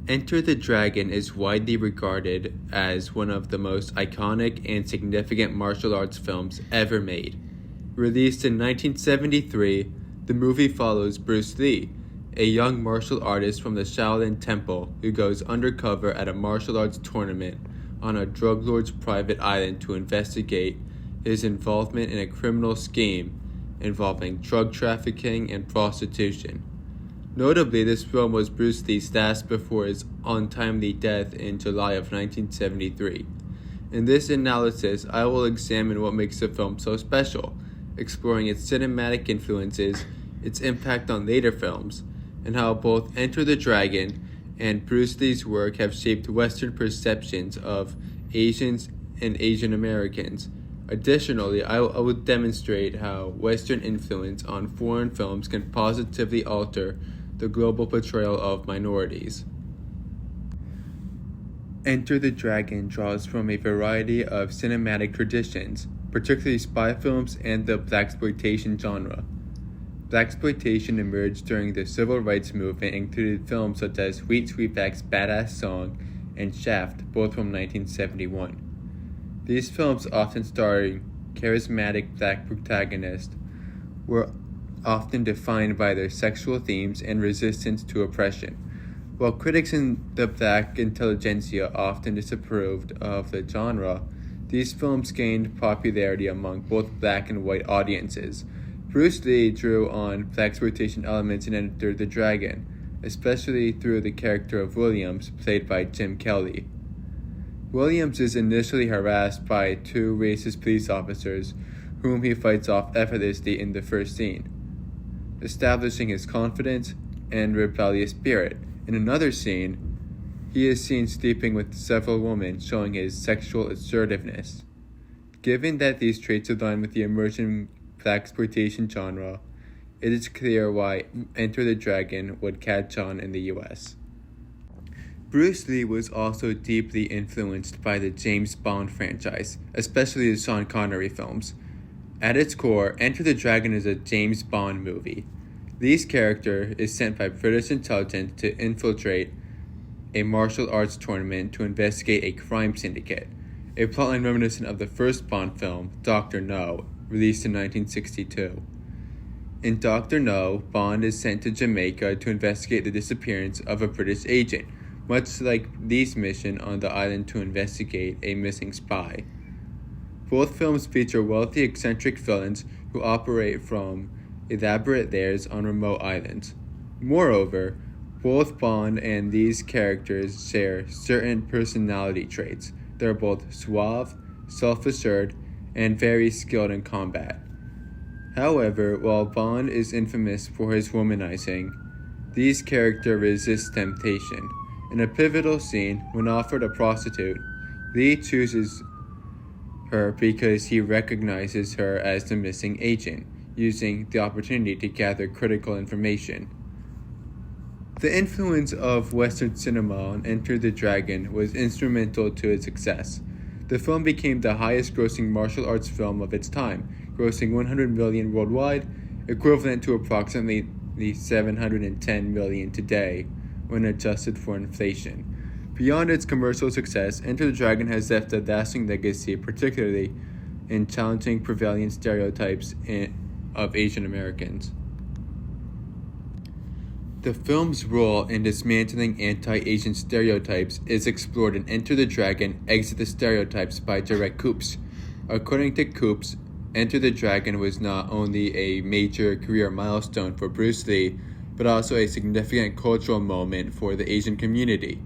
Enter the Dragon is widely regarded as one of the most iconic and significant martial arts films ever made. Released in 1973, the movie follows Bruce Lee, a young martial artist from the Shaolin Temple who goes undercover at a martial arts tournament on a drug lord's private island to investigate his involvement in a criminal scheme involving drug trafficking and prostitution. Notably, this film was Bruce Lee's last before his untimely death in July of 1973. In this analysis, I will examine what makes the film so special, exploring its cinematic influences, its impact on later films, and how both Enter the Dragon and Bruce Lee's work have shaped Western perceptions of Asians and Asian Americans. Additionally, I will demonstrate how Western influence on foreign films can positively alter the global portrayal of minorities. Enter the Dragon draws from a variety of cinematic traditions, particularly spy films and the blaxploitation genre. Blaxploitation emerged during the civil rights movement and included films such as Sweet Sweetback's Badass Song and Shaft, both from 1971. These films, often starring charismatic black protagonists, were often defined by their sexual themes and resistance to oppression. While critics in the black intelligentsia often disapproved of the genre, these films gained popularity among both black and white audiences. Bruce Lee drew on blaxploitation elements in Enter the Dragon, especially through the character of Williams, played by Jim Kelly. Williams is initially harassed by two racist police officers, whom he fights off effortlessly in the first scene, establishing his confidence and rebellious spirit. In another scene, he is seen sleeping with several women, showing his sexual assertiveness. Given that these traits align with the emerging blaxploitation genre, it is clear why Enter the Dragon would catch on in the US. Bruce Lee was also deeply influenced by the James Bond franchise, especially the Sean Connery films. At its core, Enter the Dragon is a James Bond movie. Lee's character is sent by British intelligence to infiltrate a martial arts tournament to investigate a crime syndicate, a plotline reminiscent of the first Bond film, Dr. No, released in 1962. In Dr. No, Bond is sent to Jamaica to investigate the disappearance of a British agent, much like Lee's mission on the island to investigate a missing spy. Both films feature wealthy, eccentric villains who operate from elaborate lairs on remote islands. Moreover, both Bond and Lee's characters share certain personality traits. They're both suave, self-assured, and very skilled in combat. However, while Bond is infamous for his womanizing, Lee's character resists temptation. In a pivotal scene, when offered a prostitute, Lee chooses her because he recognizes her as the missing agent, using the opportunity to gather critical information. The influence of Western cinema on Enter the Dragon was instrumental to its success. The film became the highest-grossing martial arts film of its time, grossing $100 million worldwide, equivalent to approximately $710 million today, when adjusted for inflation. Beyond its commercial success, Enter the Dragon has left a lasting legacy, particularly in challenging prevailing stereotypes of Asian Americans. The film's role in dismantling anti-Asian stereotypes is explored in Enter the Dragon, Exit the Stereotypes by Derek Coops. According to Coops, Enter the Dragon was not only a major career milestone for Bruce Lee, but also a significant cultural moment for the Asian community.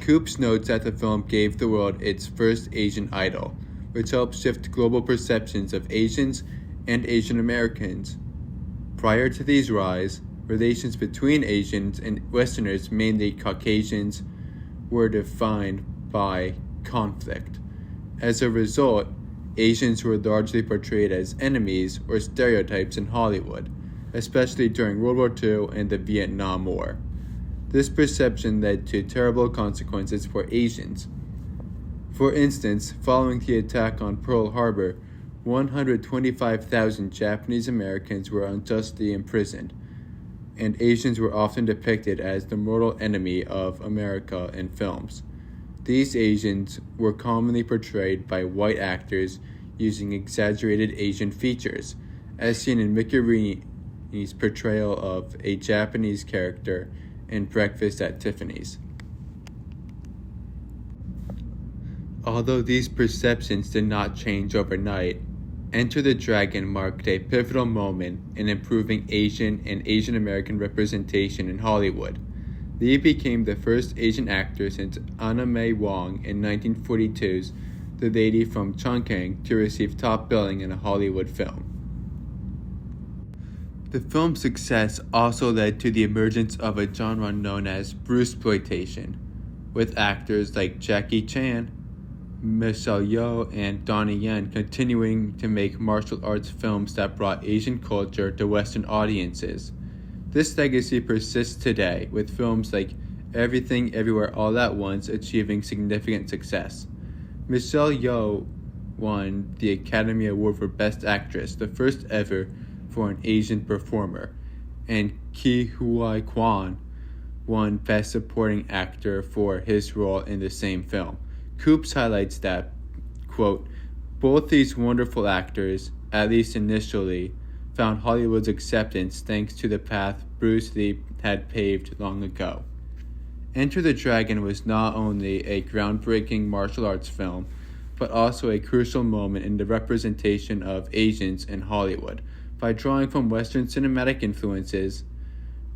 Coops notes that the film gave the world its first Asian idol, which helped shift global perceptions of Asians and Asian Americans. Prior to these rise, relations between Asians and Westerners, mainly Caucasians, were defined by conflict. As a result, Asians were largely portrayed as enemies or stereotypes in Hollywood, especially during World War II and the Vietnam War. This perception led to terrible consequences for Asians. For instance, following the attack on Pearl Harbor, 125,000 Japanese Americans were unjustly imprisoned. and Asians were often depicted as the mortal enemy of America in films. These Asians were commonly portrayed by white actors using exaggerated Asian features, as seen in Mickey Rooney's portrayal of a Japanese character in Breakfast at Tiffany's. Although these perceptions did not change overnight, Enter the Dragon marked a pivotal moment in improving Asian and Asian American representation in Hollywood. Lee became the first Asian actor since Anna May Wong in 1942's The Lady from Chungking to receive top billing in a Hollywood film. The film's success also led to the emergence of a genre known as Bruceploitation, with actors like Jackie Chan, Michelle Yeoh, and Donnie Yen continuing to make martial arts films that brought Asian culture to Western audiences. This legacy persists today, with films like Everything Everywhere All at Once achieving significant success. Michelle Yeoh won the Academy Award for Best Actress, the first ever for an Asian performer, and Ke Huy Quan won Best Supporting Actor for his role in the same film. Coops highlights that, quote, both these wonderful actors, at least initially, found Hollywood's acceptance thanks to the path Bruce Lee had paved long ago. Enter the Dragon was not only a groundbreaking martial arts film, but also a crucial moment in the representation of Asians in Hollywood. By drawing from Western cinematic influences,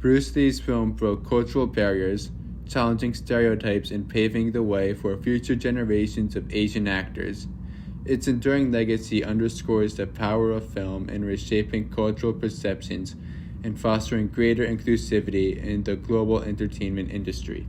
Bruce Lee's film broke cultural barriers, challenging stereotypes and paving the way for future generations of Asian actors. Its enduring legacy underscores the power of film in reshaping cultural perceptions and fostering greater inclusivity in the global entertainment industry.